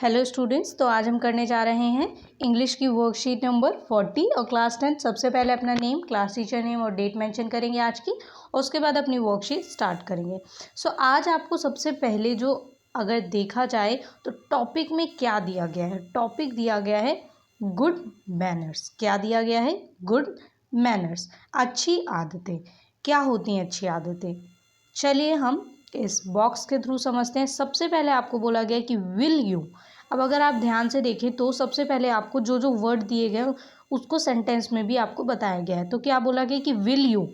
Hello students, तो आज हम करने जा रहे हैं इंग्लिश की वर्कशीट नंबर 40 और क्लास 10। सबसे पहले अपना नेम, क्लास टीचर नेम और डेट मेंशन करेंगे आज की, और उसके बाद अपनी वर्कशीट स्टार्ट करेंगे। आज आपको सबसे पहले जो अगर देखा जाए तो टॉपिक में क्या दिया गया है, टॉपिक दिया गया है गुड मैनर्स। क्या दिया गया है? गुड मैनर्स, अच्छी आदतें। क्या होती हैं अच्छी आदतें? चलिए हम इस बॉक्स के थ्रू समझते हैं। सबसे पहले आपको बोला गया है कि विल यू। अब अगर आप ध्यान से देखें तो सबसे पहले आपको जो जो वर्ड दिए गए उसको सेंटेंस में भी आपको बताया गया है। तो क्या बोला गया कि विल यू।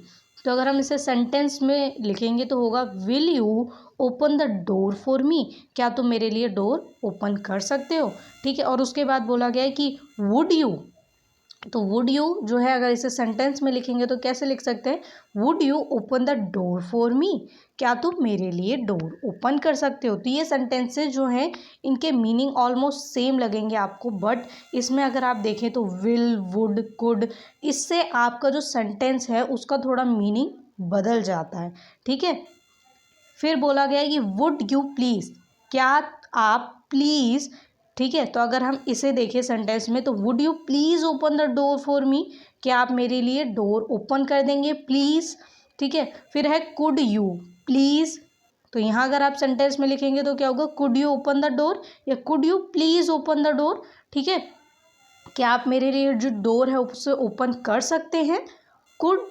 तो अगर हम इसे सेंटेंस में लिखेंगे तो होगा will you open the door for me. क्या तुम मेरे लिए डोर ओपन कर सकते हो? ठीक है। और उसके बाद बोला गया है कि वुड यू। तो वुड यू जो है अगर इसे सेंटेंस में लिखेंगे तो कैसे लिख सकते हैं? Would you open the door for me. क्या तुम मेरे लिए डोर ओपन कर सकते हो? तो ये सेंटेंसेस जो हैं इनके मीनिंग ऑलमोस्ट सेम लगेंगे आपको, बट इसमें अगर आप देखें तो विल, वुड, कुड, इससे आपका जो सेंटेंस है उसका थोड़ा मीनिंग बदल जाता है। ठीक है। फिर बोला गया है कि वुड यू प्लीज़। क्या आप प्लीज़। ठीक है। तो अगर हम इसे देखें सेंटेंस में तो would you please open the door for me. क्या आप मेरे लिए डोर ओपन कर देंगे प्लीज़? ठीक है। फिर है कुड यू प्लीज़। तो यहाँ अगर आप सेंटेंस में लिखेंगे तो क्या होगा? Could you open the door या could you please open the door. ठीक है। क्या आप मेरे लिए जो डोर है उसे ओपन कर सकते हैं? Could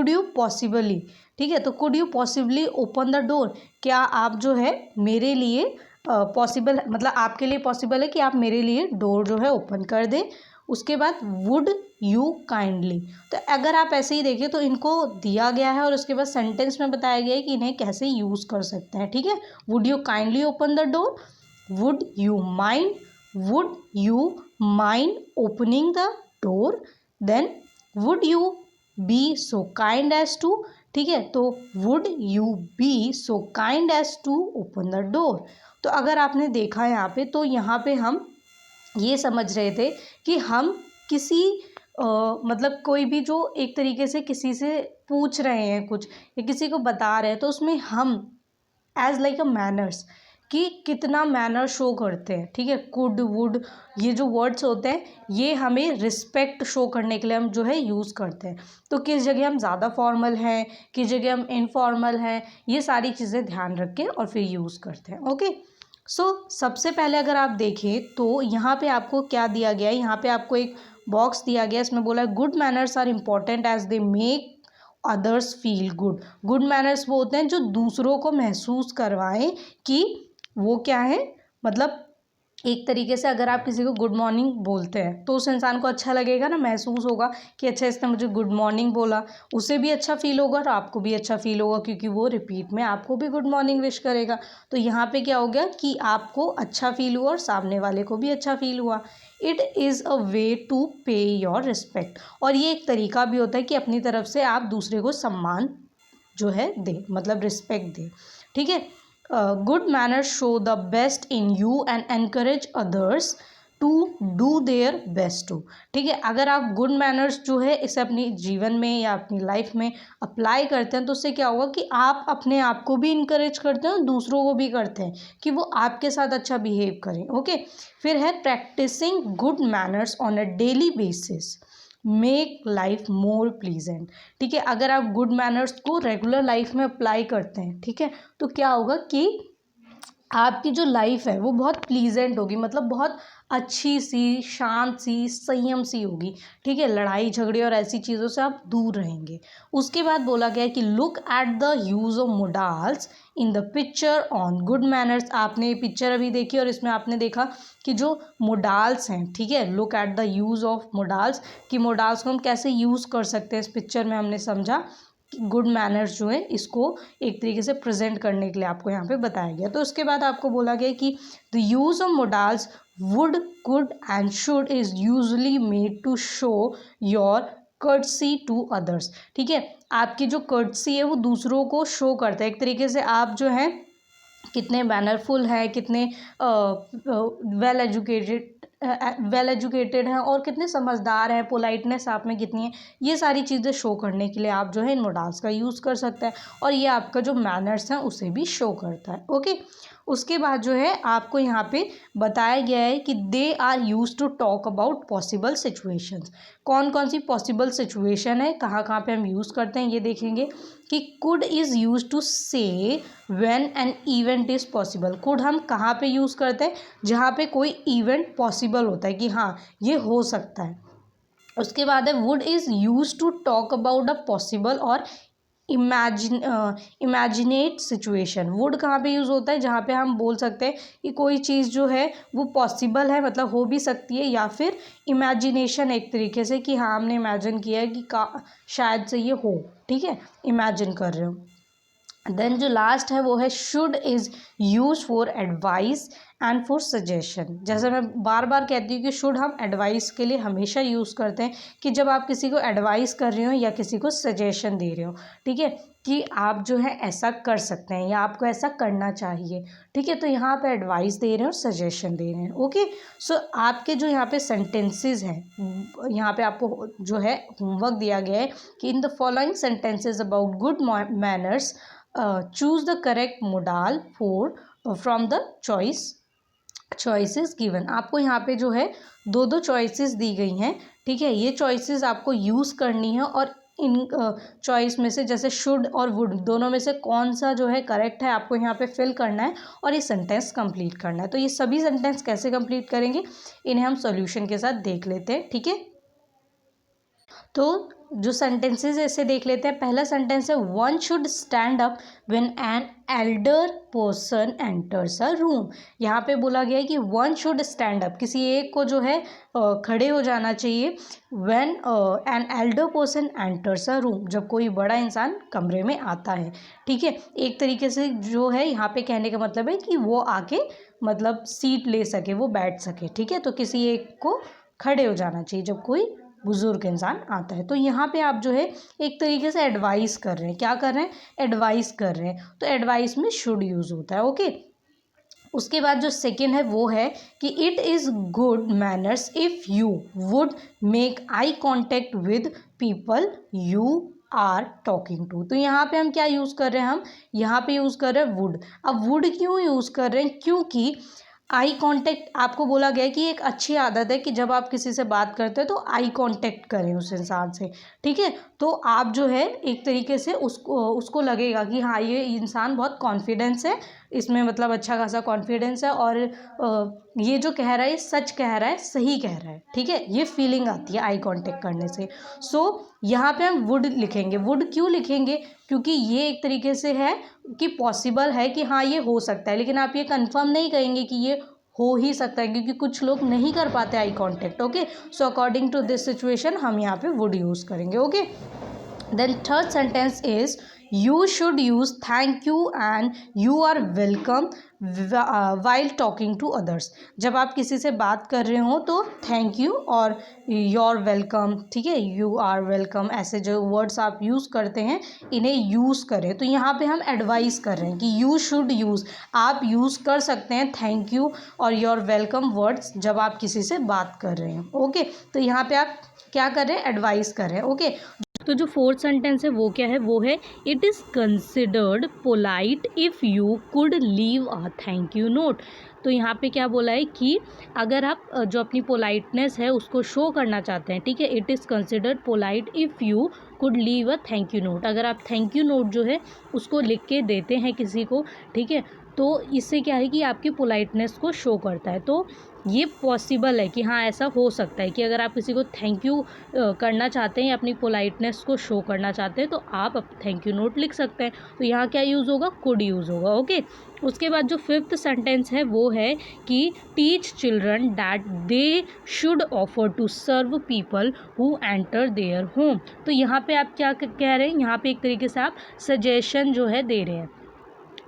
you possibly. ठीक है। तो could you possibly open the door. क्या आप जो है मेरे लिए पॉसिबल, मतलब आपके लिए पॉसिबल है कि आप मेरे लिए डोर जो है ओपन कर दें। उसके बाद वुड यू काइंडली। तो अगर आप ऐसे ही देखें तो इनको दिया गया है और उसके बाद सेंटेंस में बताया गया है कि इन्हें कैसे यूज़ कर सकते हैं। ठीक है। Would you kindly open the door, would you mind, would you mind opening the door, then would you be so kind as to. ठीक है। तो would you be so kind as to open the door. तो अगर आपने देखा यहाँ पे तो यहाँ पे हम ये समझ रहे थे कि हम किसी मतलब कोई भी जो एक तरीके से किसी से पूछ रहे हैं कुछ या किसी को बता रहे हैं तो उसमें हम एज लाइक अ मैनर्स कि कितना मैनर शो करते हैं। ठीक है। कुड, वुड, ये जो वर्ड्स होते हैं ये हमें रिस्पेक्ट शो करने के लिए हम जो है यूज़ करते हैं। तो किस जगह हम ज़्यादा फॉर्मल हैं, किस जगह हम इनफॉर्मल हैं, ये सारी चीज़ें ध्यान रख के और फिर यूज़ करते हैं। ओके। सबसे पहले अगर आप देखें तो यहाँ पे आपको क्या दिया गया है? यहाँ पे आपको एक बॉक्स दिया गया है, इसमें बोला है good manners are important as they make others feel good. Good manners वो होते हैं जो दूसरों को महसूस करवाएं कि वो क्या है, मतलब एक तरीके से अगर आप किसी को गुड मॉर्निंग बोलते हैं तो उस इंसान को अच्छा लगेगा ना, महसूस होगा कि अच्छा इसने मुझे गुड मॉर्निंग बोला, उसे भी अच्छा फील होगा और आपको भी अच्छा फील होगा क्योंकि वो रिपीट में आपको भी गुड मॉर्निंग विश करेगा। तो यहाँ पे क्या हो गया कि आपको अच्छा फील हुआ और सामने वाले को भी अच्छा फील हुआ। It is a way to pay your respect. और ये एक तरीका भी होता है कि अपनी तरफ से आप दूसरे को सम्मान जो है दें, मतलब रिस्पेक्ट दें। ठीक है। Good manners show the best in you and encourage others to do their best too. ठीक है। अगर आप गुड मैनर्स जो है इसे अपनी जीवन में या अपनी लाइफ में अप्लाई करते हैं तो उससे क्या होगा कि आप अपने आप को भी इनकरेज करते हैं और दूसरों को भी करते हैं कि वो आपके साथ अच्छा बिहेव करें। ओके। फिर है practising good manners on a daily basis make life more pleasant. ठीक है। अगर आप गुड मैनर्स को रेगुलर लाइफ में अप्लाई करते हैं, ठीक है, तो क्या होगा कि आपकी जो लाइफ है वो बहुत प्लीजेंट होगी, मतलब बहुत अच्छी सी, शांत सी, संयम सी होगी। ठीक है। लड़ाई झगड़े और ऐसी चीज़ों से आप दूर रहेंगे। उसके बाद बोला गया है कि look at the use of modals in the picture on good manners. आपने ये पिक्चर अभी देखी और इसमें आपने देखा कि जो मोडाल्स हैं, ठीक है, look at the use of modals, कि मोडाल्स को हम कैसे यूज़ कर सकते हैं। इस पिक्चर में हमने समझा गुड मैनर्स जो है इसको एक तरीके से प्रेजेंट करने के लिए आपको यहाँ पे बताया गया। तो उसके बाद आपको बोला गया कि the use of modals would, could and should is usually made to show your courtesy to others. ठीक है। आपकी जो कर्टसी है वो दूसरों को शो करता है, एक तरीके से आप जो है कितने मैनरफुल हैं, कितने वेल एजुकेटेड हैं और कितने समझदार हैं, पोलाइटनेस आप में कितनी है, ये सारी चीज़ें शो करने के लिए आप जो है इन मोडाल्स का यूज़ कर सकते हैं और ये आपका जो मैनर्स हैं उसे भी शो करता है। ओके। उसके बाद जो है आपको यहाँ पे बताया गया है कि they are use to talk about possible situations. कौन कौन सी पॉसिबल सिचुएशन है, कहाँ कहाँ पे हम यूज़ करते हैं, ये देखेंगे कि कुड इज़ यूज टू से when an event is possible. Could हम कहाँ पे यूज़ करते हैं, जहाँ पे कोई इवेंट पॉसिबल होता है कि हाँ ये हो सकता है। उसके बाद है would is use to talk about a possible or imaginate situation. Would कहाँ पे यूज़ होता है, जहाँ पे हम बोल सकते हैं कि कोई चीज़ जो है वो पॉसिबल है, मतलब हो भी सकती है, या फिर इमेजिनेशन एक तरीके से कि हाँ हमने इमेजिन किया है कि शायद से ये हो, ठीक है, इमेजिन कर रहे हो। देन जो लास्ट है वो है should is use for advice and for suggestion. जैसे मैं बार बार कहती हूँ कि शुड हम एडवाइस के लिए हमेशा यूज़ करते हैं कि जब आप किसी को एडवाइस कर रहे हो या किसी को सजेशन दे रहे हो, ठीक है, कि आप जो है ऐसा कर सकते हैं या आपको ऐसा करना चाहिए, ठीक है, तो यहाँ पे एडवाइस दे रहे हैं और सजेशन दे रहे हैं। ओके, सो आपके जो यहाँ पे सेंटेंसेस हैं, यहाँ पे आपको जो है होमवर्क दिया गया है कि in the following sentences about good manners choose the correct modal for from the choices given. आपको यहाँ पे जो है दो दो चॉइसेस दी गई हैं, ठीक है, ये चॉइसेस आपको यूज़ करनी है और इन चॉइस में से जैसे शुड और वुड दोनों में से कौन सा जो है करेक्ट है आपको यहाँ पे फिल करना है और ये सेंटेंस कंप्लीट करना है। तो ये सभी सेंटेंस कैसे कंप्लीट करेंगे, इन्हें हम सॉल्यूशन के साथ देख लेते हैं, ठीक है। तो जो सेंटेंसेस ऐसे देख लेते हैं। पहला सेंटेंस है one should stand up when an elder person enters a room. यहाँ पे बोला गया है कि वन शुड स्टैंड अप, किसी एक को जो है खड़े हो जाना चाहिए, when an elder person enters a room, जब कोई बड़ा इंसान कमरे में आता है, ठीक है। एक तरीके से जो है यहाँ पे कहने का मतलब है कि वो आके मतलब सीट ले सके, वो बैठ सके, ठीक है। तो किसी एक को खड़े हो जाना चाहिए जब कोई बुजुर्ग इंसान आता है। तो यहाँ पे आप जो है एक तरीके से एडवाइस कर रहे हैं, क्या कर रहे हैं, एडवाइस कर रहे हैं, तो एडवाइस में शुड यूज़ होता है। ओके, उसके बाद जो सेकेंड है वो है कि it is good manners if you would make eye contact with people you are talking to. तो यहाँ पे हम क्या यूज़ कर रहे हैं, हम यहाँ पे यूज़ कर रहे हैं वुड। अब वुड क्यों यूज़ कर रहे हैं, क्योंकि आई कांटेक्ट आपको बोला गया है कि एक अच्छी आदत है कि जब आप किसी से बात करते हैं तो आई कांटेक्ट करें उस इंसान से, ठीक है। तो आप जो है एक तरीके से उसको लगेगा कि हाँ ये इंसान बहुत कॉन्फिडेंस है, इसमें मतलब अच्छा खासा कॉन्फिडेंस है और ये जो कह रहा है सच कह रहा है, सही कह रहा है, ठीक है, ये फीलिंग आती है आई कांटेक्ट करने से। सो यहाँ पे हम वुड लिखेंगे। वुड क्यों लिखेंगे, क्योंकि ये एक तरीके से है कि पॉसिबल है कि हाँ ये हो सकता है, लेकिन आप ये कंफर्म नहीं कहेंगे कि ये हो ही सकता है, क्योंकि कुछ लोग नहीं कर पाते eye contact. Okay, so according to this situation हम यहाँ पे वुड यूज़ करेंगे। Okay, then third sentence is you should use thank you and you are welcome while talking to others. जब आप किसी से बात कर रहे हो तो थैंक यू और योर वेलकम, ठीक है, यू आर वेलकम, ऐसे जो वर्ड्स आप यूज़ करते हैं इन्हें यूज़ करें। तो यहाँ पे हम एडवाइस कर रहे हैं कि यू शुड यूज़, आप यूज़ कर सकते हैं थैंक यू और योर वेलकम वर्ड्स जब आप किसी से बात कर रहे हैं। ओके, तो यहाँ पे आप क्या कर रहे हैं, एडवाइस कर रहे हैं। ओके, तो जो फोर्थ सेंटेंस है वो क्या है, वो है it is considered polite if you could leave a thank you note. तो यहाँ पे क्या बोला है कि अगर आप जो अपनी पोलाइटनेस है उसको शो करना चाहते हैं, ठीक है, it is considered polite if you could leave a thank you note. अगर आप थैंक यू नोट जो है उसको लिख के देते हैं किसी को, ठीक है, तो इससे क्या है कि आपकी पोलाइटनेस को शो करता है। तो ये पॉसिबल है कि हाँ ऐसा हो सकता है कि अगर आप किसी को थैंक यू करना चाहते हैं या अपनी पोलाइटनेस को शो करना चाहते हैं तो आप थैंक यू नोट लिख सकते हैं। तो यहाँ क्या यूज़ होगा, कुड यूज़ होगा। ओके, उसके बाद जो फिफ्थ सेंटेंस है वो है कि teach children that they should offer to serve people who enter their home. तो यहाँ पे आप क्या कह रहे हैं, यहाँ पे एक तरीके से आप सजेशन जो है दे रहे हैं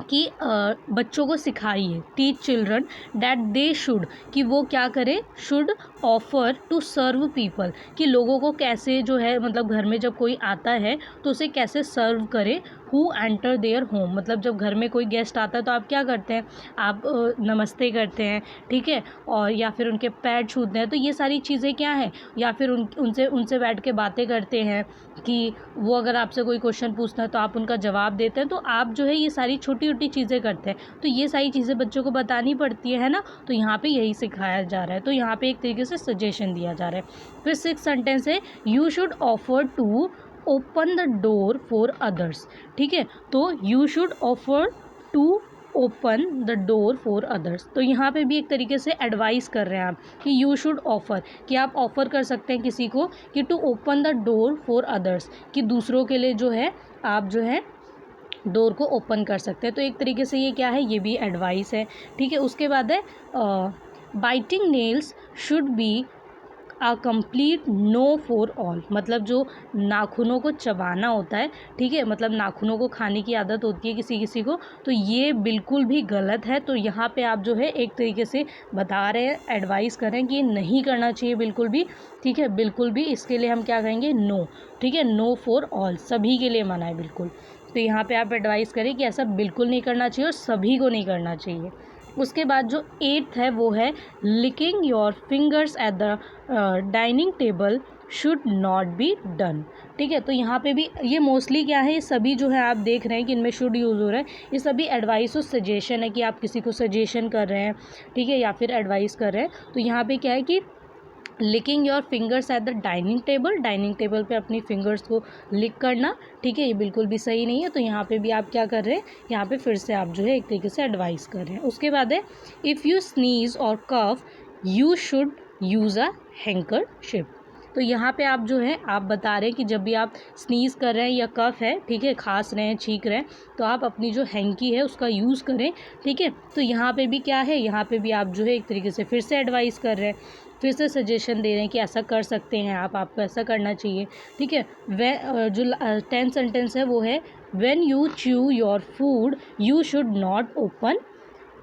कि बच्चों को सिखाइए, teach children that they should, कि वो क्या करें, should offer to serve people, कि लोगों को कैसे जो है मतलब घर में जब कोई आता है तो उसे कैसे सर्व करे, हु एंटर देयर होम, मतलब जब घर में कोई गेस्ट आता है तो आप क्या करते हैं, आप नमस्ते करते हैं, ठीक है, और या फिर उनके पैर छूते हैं। तो ये सारी चीज़ें क्या है, या फिर उनसे बैठ के बातें करते हैं कि वो अगर आपसे कोई क्वेश्चन पूछता है तो आप उनका जवाब देते हैं। तो आप जो है ये सारी छोटी छोटी चीज़ें करते हैं। तो ये सारी चीज़ें बच्चों को बतानी पड़ती है ना, तो यहाँ पे यही सिखाया जा रहा है। तो यहाँ पे एक तरीके से सजेशन दिया जा रहा है। फिर 6 सेंटेंस है, you should offer to open the door for others, ठीक है। तो you should offer to open the door for others, तो यहाँ पे भी एक तरीके से एडवाइस कर रहे हैं आप कि यू शुड ऑफर, कि आप ऑफ़र कर सकते हैं किसी को कि to open the door for others, कि दूसरों के लिए जो है आप जो है डोर को ओपन कर सकते हैं। तो एक तरीके से ये क्या है, ये भी एडवाइस है, ठीक है। उसके बाद है biting nails should be a complete no for all, मतलब जो नाखूनों को चबाना होता है, ठीक है, मतलब नाखूनों को खाने की आदत होती है किसी किसी को, तो ये बिल्कुल भी गलत है। तो यहाँ पे आप जो है एक तरीके से बता रहे हैं, एडवाइस कर रहे हैं कि ये नहीं करना चाहिए बिल्कुल भी, ठीक है, बिल्कुल भी। इसके लिए हम क्या कहेंगे, नो, ठीक है, नो फॉर ऑल, सभी के लिए मना है बिल्कुल। तो यहाँ पे आप एडवाइस करें कि ऐसा बिल्कुल नहीं करना चाहिए और सभी को नहीं करना चाहिए। उसके बाद जो 8th है वो है licking your fingers at the dining table should not be done, ठीक है। तो यहाँ पे भी ये मोस्टली क्या है, ये सभी जो है आप देख रहे हैं कि इनमें शुड यूज़ हो रहा है, ये सभी एडवाइस और सजेशन है कि आप किसी को सजेशन कर रहे हैं, ठीक है, या फिर एडवाइस कर रहे हैं। तो यहाँ पे क्या है कि licking your fingers at the dining table पे अपनी फिंगर्स को लिक करना, ठीक है, ये बिल्कुल भी सही नहीं है। तो यहाँ पे भी आप क्या कर रहे हैं, यहाँ पे फिर से आप जो है एक तरीके से एडवाइस कर रहे हैं। उसके बाद है इफ़ यू स्नीज और कफ यू शुड यूज़ अ हैंकरशिप। तो यहाँ पे आप जो है आप बता रहे हैं कि जब भी आप स्नीज़ कर रहे हैं या कफ है, ठीक है, खांस रहे हैं, छींक रहे हैं, तो आप अपनी जो हैंकी है उसका यूज़ करें, ठीक है। तो यहाँ पे भी क्या है, यहाँ पे भी आप जो है एक तरीके से फिर से एडवाइस कर रहे हैं, फिर से सजेशन दे रहे हैं कि ऐसा कर सकते हैं आप, आपको ऐसा करना चाहिए, ठीक है। वे जो 10th सेंटेंस है वो है when you chew your food you should not open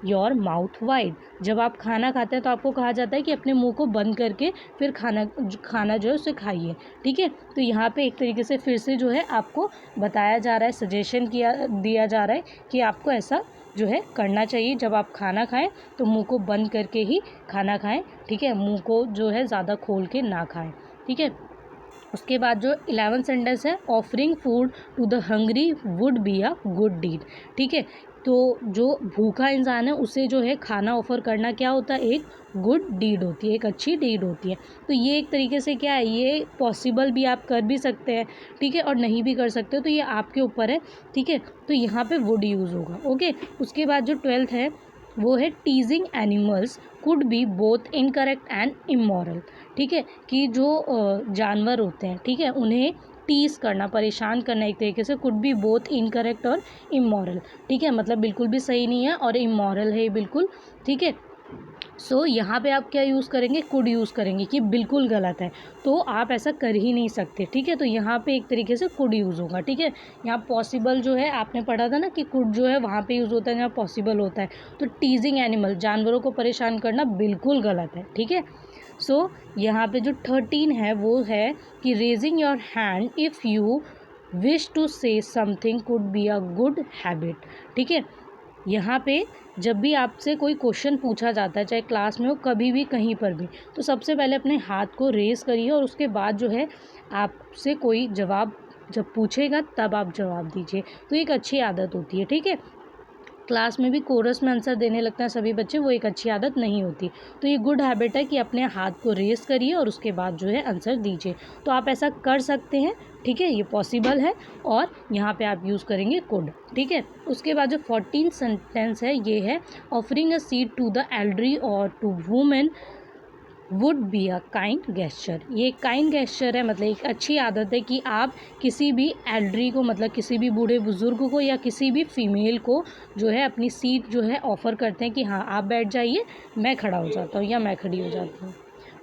your mouth wide. जब आप खाना खाते हैं तो आपको कहा जाता है कि अपने मुंह को बंद करके फिर खाना जो है उसे खाइए, ठीक है। तो यहाँ पे एक तरीके से फिर से जो है आपको बताया जा रहा है, सजेशन दिया जा रहा है कि आपको ऐसा जो है करना चाहिए। जब आप खाना खाएं तो मुंह को बंद करके ही खाना खाएं, ठीक है, मुंह को जो है ज़्यादा खोल के ना खाएं, ठीक है। उसके बाद जो 11th सेंटेंस है offering food to the hungry would be a good deed, ठीक है। तो जो भूखा इंसान है उसे जो है खाना ऑफ़र करना क्या होता है, एक गुड डीड होती है, एक अच्छी डीड होती है। तो ये एक तरीके से क्या है, ये पॉसिबल भी आप कर भी सकते हैं, ठीक है, और नहीं भी कर सकते हो, तो ये आपके ऊपर है, ठीक है। तो यहाँ पे वुड यूज़ होगा, ओके। उसके बाद जो 12th है वो है टीजिंग animals could be both incorrect and immoral, ठीक है, कि जो जानवर होते हैं, ठीक है, उन्हें टीज़ करना, परेशान करना एक तरीके से कुड बी बोथ इनकरेक्ट और इमोरल, ठीक है, मतलब बिल्कुल भी सही नहीं है और इमोरल है बिल्कुल, ठीक है। सो यहाँ पे आप क्या यूज़ करेंगे, कुड यूज़ करेंगे कि बिल्कुल गलत है, तो आप ऐसा कर ही नहीं सकते, ठीक है। तो यहाँ पे एक तरीके से कुड यूज़ होगा, ठीक है। यहाँ पॉसिबल जो है आपने पढ़ा था ना कि कुड जो है वहाँ पे यूज़ होता है जहाँ पॉसिबल होता है। तो टीजिंग एनिमल, जानवरों को परेशान करना बिल्कुल गलत है, ठीक है। सो यहाँ पे जो 13 है वो है कि raising your hand if you wish to say something could be a good habit, ठीक है। यहाँ पे जब भी आपसे कोई क्वेश्चन पूछा जाता है, चाहे क्लास में हो, कभी भी कहीं पर भी, तो सबसे पहले अपने हाथ को रेस करिए और उसके बाद जो है आपसे कोई जवाब जब पूछेगा तब आप जवाब दीजिए। तो एक अच्छी आदत होती है, ठीक है। क्लास में भी कोरस में आंसर देने लगते हैं सभी बच्चे, वो एक अच्छी आदत नहीं होती। तो ये गुड हैबिट है कि अपने हाथ को रेस करिए और उसके बाद जो है आंसर दीजिए। तो आप ऐसा कर सकते हैं, ठीक है, ये पॉसिबल है और यहाँ पे आप यूज़ करेंगे कुड, ठीक है। उसके बाद जो 14th सेंटेंस है ये है offering a seat to the elderly और to women would be a kind gesture. ये काइंड गेस्चर है, मतलब एक अच्छी आदत है कि आप किसी भी एल्डरी को, मतलब किसी भी बूढ़े बुज़ुर्ग को या किसी भी फीमेल को जो है अपनी सीट जो है ऑफ़र करते हैं कि हाँ आप बैठ जाइए, मैं खड़ा हो जाता हूँ या मैं खड़ी हो जाती हूँ,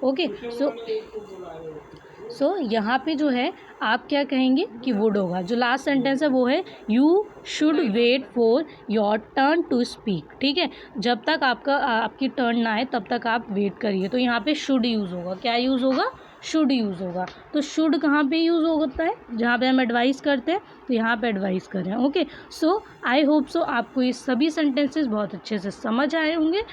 ओके। सो यहाँ पे जो है आप क्या कहेंगे कि वुड होगा। जो लास्ट सेंटेंस है वो है you should wait for your turn to speak, ठीक है। जब तक आपकी टर्न ना आए तब तक आप वेट करिए। तो यहाँ पे शुड यूज़ होगा, क्या यूज़ होगा, शुड यूज़ होगा। तो शुड कहाँ पे यूज़ होता है, जहाँ पे हम एडवाइस करते हैं, तो यहाँ पे एडवाइस कर रहे हैं। Okay, so I hope so आपको ये सभी सेंटेंसेस बहुत अच्छे से समझ आए होंगे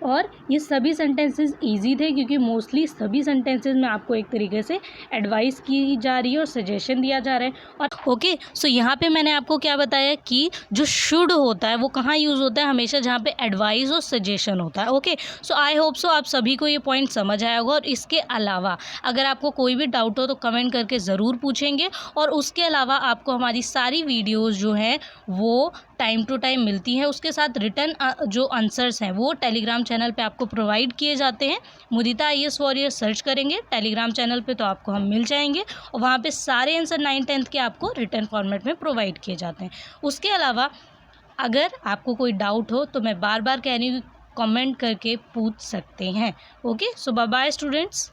और ये सभी सेंटेंसेस इजी थे, क्योंकि मोस्टली सभी सेंटेंसेस में आपको एक तरीके से एडवाइस की जा रही है और सजेशन दिया जा रहा है। और ओके, सो यहाँ पे मैंने आपको क्या बताया कि जो शुड होता है वो कहाँ यूज़ होता है, हमेशा जहाँ पे एडवाइस और सजेशन होता है। Okay, so I hope so आप सभी को ये पॉइंट समझ आया होगा। और इसके अलावा अगर आपको कोई भी डाउट हो तो कमेंट करके ज़रूर पूछेंगे। और उसके अलावा आपको हमारी सारी वीडियोज़ जो हैं वो टाइम टू टाइम मिलती हैं, उसके साथ रिटर्न जो आंसर्स हैं वो टेलीग्राम चैनल पे आपको प्रोवाइड किए जाते हैं। मुदिता IAS वॉरियर सर्च करेंगे टेलीग्राम चैनल पे तो आपको हम मिल जाएंगे, और वहाँ पे सारे आंसर 9th-10th के आपको रिटर्न फॉर्मेट में प्रोवाइड किए जाते हैं। उसके अलावा अगर आपको कोई डाउट हो तो मैं बार बार कह रही हूँ, कमेंट करके पूछ सकते हैं। ओके, सो बाय बाय स्टूडेंट्स।